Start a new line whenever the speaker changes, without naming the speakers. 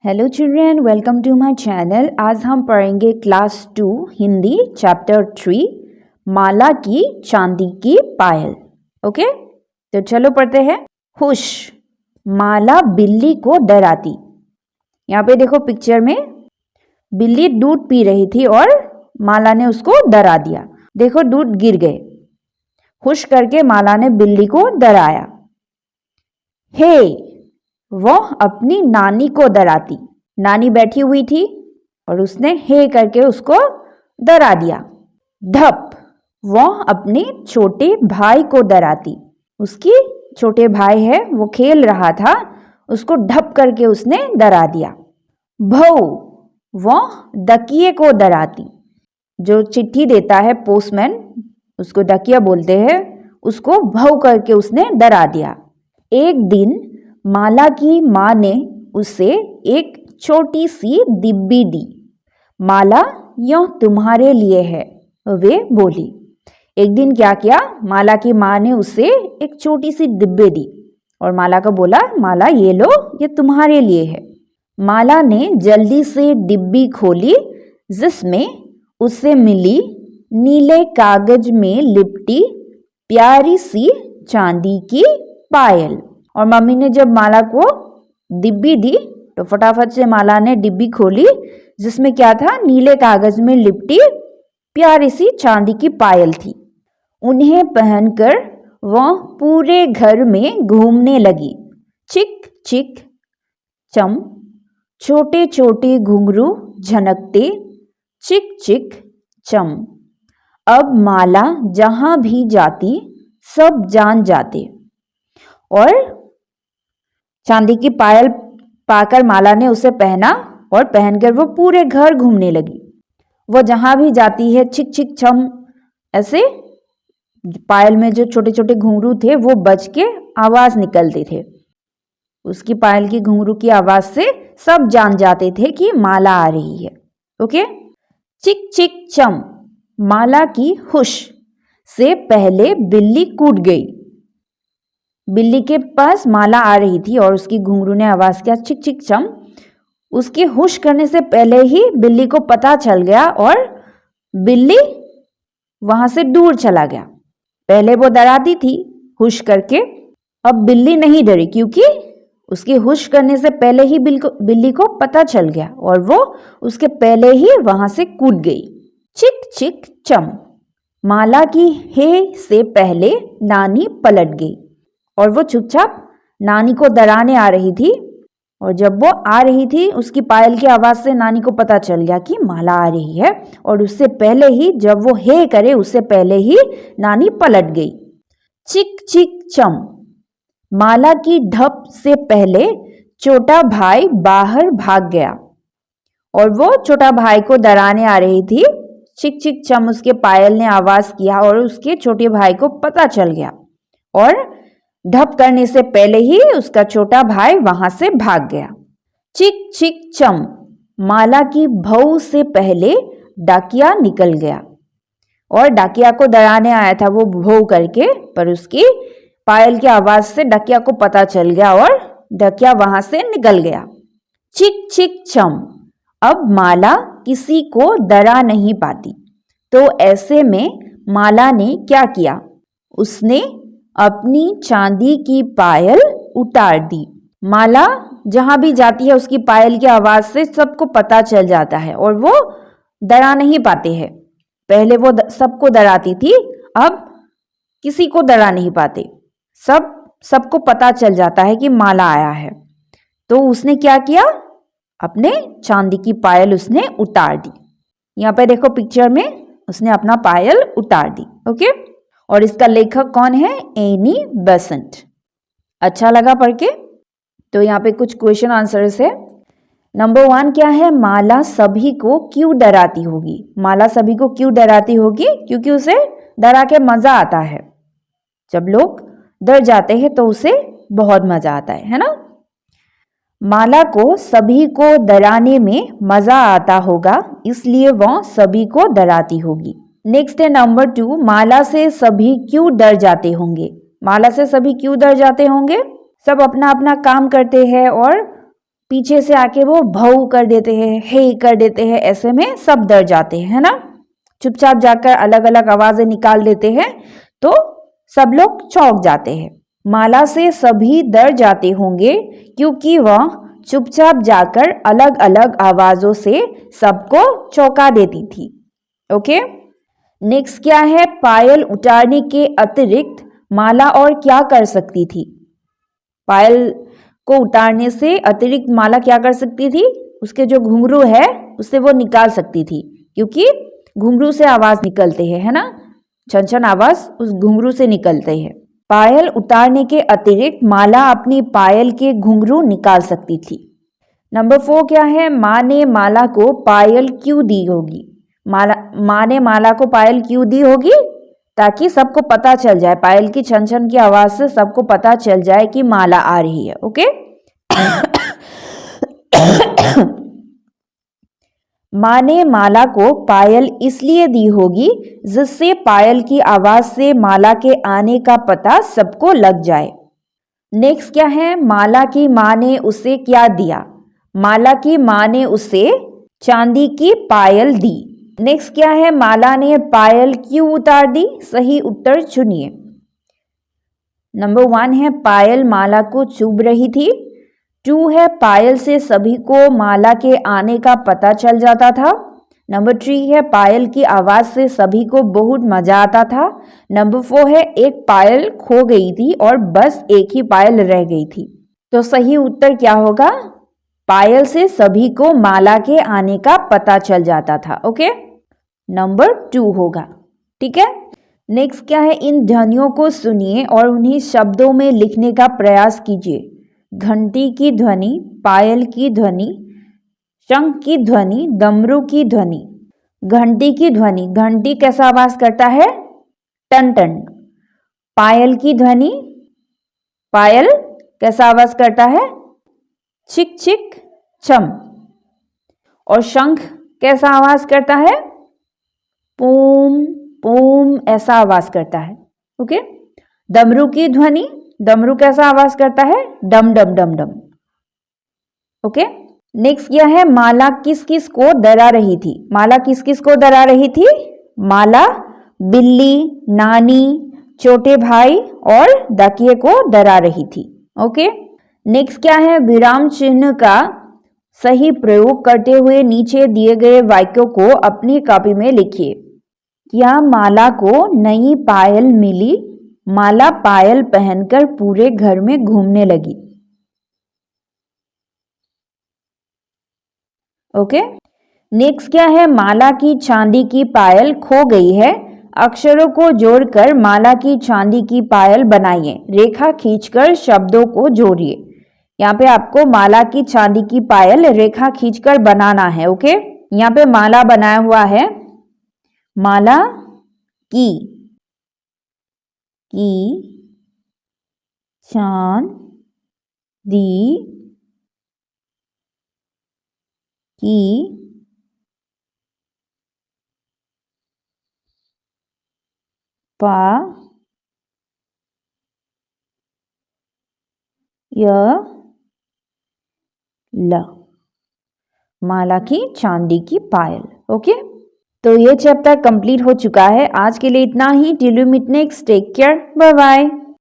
Hello children, welcome to my channel. आज हम पढ़ेंगे क्लास 2 हिंदी चैप्टर 3 माला की चांदी की पायल। ओके, तो चलो पढ़ते हैं। हुश, माला बिल्ली को डराती। यहाँ पे देखो पिक्चर में बिल्ली दूध पी रही थी और माला ने उसको डरा दिया। देखो दूध गिर गए। हुश करके माला ने बिल्ली को डराया। हे, वह अपनी नानी को डराती। नानी बैठी हुई थी और उसने हे करके उसको डरा दिया। धप, वह अपने छोटे भाई को डराती। उसकी छोटे भाई है, वो खेल रहा था, उसको ढप करके उसने डरा दिया। भौ, वह डकिये को डराती। जो चिट्ठी देता है पोस्टमैन, उसको डकिया बोलते हैं, उसको भौ करके उसने डरा दिया। एक दिन माला की माँ ने उसे एक छोटी सी डिब्बी दी। माला, यह तुम्हारे लिए है, वे बोली। एक दिन क्या किया, माला की माँ ने उसे एक छोटी सी डिब्बी दी और माला को बोला, माला ये लो, ये तुम्हारे लिए है। माला ने जल्दी से डिब्बी खोली, जिसमें उसे मिली नीले कागज में लिपटी प्यारी सी चांदी की पायल। और मम्मी ने जब माला को डिब्बी दी तो फटाफट से माला ने डिब्बी खोली, जिसमें क्या था, नीले कागज में लिपटी प्यारी सी चांदी की पायल थी। उन्हें पहनकर वह पूरे घर में घूमने लगी। चिक चिक चम, छोटे छोटे घुंघरू झनकते, चिक चिक चम। अब माला जहां भी जाती सब जान जाते। और चांदी की पायल पाकर माला ने उसे पहना और पहनकर वो पूरे घर घूमने लगी। वो जहां भी जाती है चिक चिक छम, ऐसे पायल में जो छोटे छोटे घुंघरू थे वो बज के आवाज निकलते थे। उसकी पायल की घुंघरू की आवाज से सब जान जाते थे कि माला आ रही है। ओके, चिक चिक चम, माला की हुश से पहले बिल्ली कूद गई। बिल्ली के पास माला आ रही थी और उसकी घुंघरू ने आवाज किया चिक चिक चम। उसके हुश करने से पहले ही बिल्ली को पता चल गया और बिल्ली वहां से दूर चला गया। पहले वो डराती थी हुश करके, अब बिल्ली नहीं डरी क्योंकि उसके हुश करने से पहले ही बिल्ली को पता चल गया और वो उसके पहले ही वहां से कूद गई। चिक चिक चम, माला की हे से पहले नानी पलट गई और वो चुपचाप नानी को डराने आ रही थी। और जब वो आ रही थी उसकी पायल की आवाज से नानी को पता चल गया कि माला आ रही है और उससे पहले ही, जब वो हे करे उससे पहले ही नानी पलट गई। चिक चिक चम, माला की ढप से पहले छोटा भाई बाहर भाग गया और वो छोटा भाई को डराने आ रही थी। चिक चिक चम, उसके पायल ने आवाज किया और उसके छोटे भाई को पता चल गया और ढप करने से पहले ही उसका छोटा भाई वहां से भाग गया। चिक चिक चम, माला की भौ से पहले डाकिया निकल गया और डाकिया को डराने आया था वो भौ करके, पर उसकी पायल की आवाज से डाकिया को पता चल गया और डाकिया वहां से निकल गया। चिक चिक चम, अब माला किसी को डरा नहीं पाती। तो ऐसे में माला ने क्या किया, उसने अपनी चांदी की पायल उतार दी। माला जहां भी जाती है उसकी पायल की आवाज से सबको पता चल जाता है और वो डरा नहीं पाते हैं। पहले वो सबको डराती थी, अब किसी को डरा नहीं पाते। सबको पता चल जाता है कि माला आया है। तो उसने क्या किया, अपने चांदी की पायल उसने उतार दी। यहाँ पे देखो पिक्चर में उसने अपना पायल उतार दी। ओके, और इसका लेखक कौन है, एनी बेसेंट। अच्छा लगा पढ़ के? तो यहाँ पे कुछ क्वेश्चन आंसर्स है। नंबर 1 क्या है, माला सभी को क्यों डराती होगी? माला सभी को क्यों डराती होगी? क्योंकि उसे डरा के मजा आता है। जब लोग डर जाते हैं तो उसे बहुत मजा आता है ना? माला को सभी को डराने में मजा आता होगा, इसलिए वह सभी को डराती होगी। नेक्स्ट है नंबर 2, माला से सभी क्यों डर जाते होंगे? माला से सभी क्यों डर जाते होंगे? सब अपना अपना काम करते हैं और पीछे से आके वो भौ कर देते हैं, हे कर देते हैं, ऐसे में सब डर जाते हैं, है ना। चुपचाप जाकर अलग अलग आवाजें निकाल देते हैं तो सब लोग चौंक जाते हैं। माला से सभी डर जाते होंगे क्योंकि वह चुपचाप जाकर अलग अलग आवाजों से सबको चौंका देती थी। ओके, नेक्स्ट क्या है, पायल उतारने के अतिरिक्त माला और क्या कर सकती थी। पायल को उतारने से अतिरिक्त माला क्या कर सकती थी, उसके जो घुंघरू है उससे वो निकाल सकती थी, क्योंकि घुंघरू से आवाज निकलते हैं, है ना, छन छन आवाज उस घुंघरू से निकलते हैं। पायल उतारने के अतिरिक्त माला अपनी पायल के घुंघरू निकाल सकती थी। नंबर 4 क्या है, माँ ने माला को पायल क्यों दी होगी। माँ ने माला को पायल क्यों दी होगी, ताकि सबको पता चल जाए, पायल की छन छन की आवाज से सबको पता चल जाए कि माला आ रही है। ओके माँ ने माला को पायल इसलिए दी होगी जिससे पायल की आवाज से माला के आने का पता सबको लग जाए। नेक्स्ट क्या है, माला की माँ ने उसे क्या दिया। माला की माँ ने उसे चांदी की पायल दी। नेक्स्ट क्या है, माला ने पायल क्यों उतार दी। सही उत्तर चुनिए। नंबर 1 है पायल माला को चुभ रही थी। 2 है पायल से सभी को माला के आने का पता चल जाता था। नंबर 3 है पायल की आवाज से सभी को बहुत मजा आता था। नंबर 4 है एक पायल खो गई थी और बस एक ही पायल रह गई थी। तो सही उत्तर क्या होगा, पायल से सभी को माला के आने का पता चल जाता था। ओके, नंबर 2 होगा। ठीक है, नेक्स्ट क्या है, इन ध्वनियों को सुनिए और उन्हें शब्दों में लिखने का प्रयास कीजिए। घंटी की ध्वनि, पायल की ध्वनि, शंख की ध्वनि, डमरू की ध्वनि। घंटी की ध्वनि, घंटी कैसा आवाज करता है, टन टन। पायल की ध्वनि, पायल कैसा आवाज करता है, चिक चिक चम। और शंख कैसा आवाज करता है, पूम पूम ऐसा आवाज करता है। ओके, डमरू की ध्वनि, डमरू कैसा आवाज करता है, डम डम डम डम। ओके, नेक्स्ट क्या है, माला किस किस को डरा रही थी। माला किस किस को डरा रही थी, माला बिल्ली, नानी, छोटे भाई और डाकिये को डरा रही थी। ओके, नेक्स्ट क्या है, विराम चिन्ह का सही प्रयोग करते हुए नीचे दिए गए वाक्यों को अपनी कॉपी में लिखिए। क्या माला को नई पायल मिली। माला पायल पहनकर पूरे घर में घूमने लगी। ओके, नेक्स्ट क्या है, माला की चांदी की पायल खो गई है। अक्षरों को जोड़कर माला की चांदी की पायल बनाइए। रेखा खींचकर शब्दों को जोड़िए। यहाँ पे आपको माला की चांदी की पायल रेखा खींचकर बनाना है। ओके, यहाँ पे माला बनाया हुआ है, माला की चांदी की पायल, माला की चांदी की पायल। ओके, तो ये चैप्टर कंप्लीट हो चुका है। आज के लिए इतना ही। Till you meet next, take care, bye bye.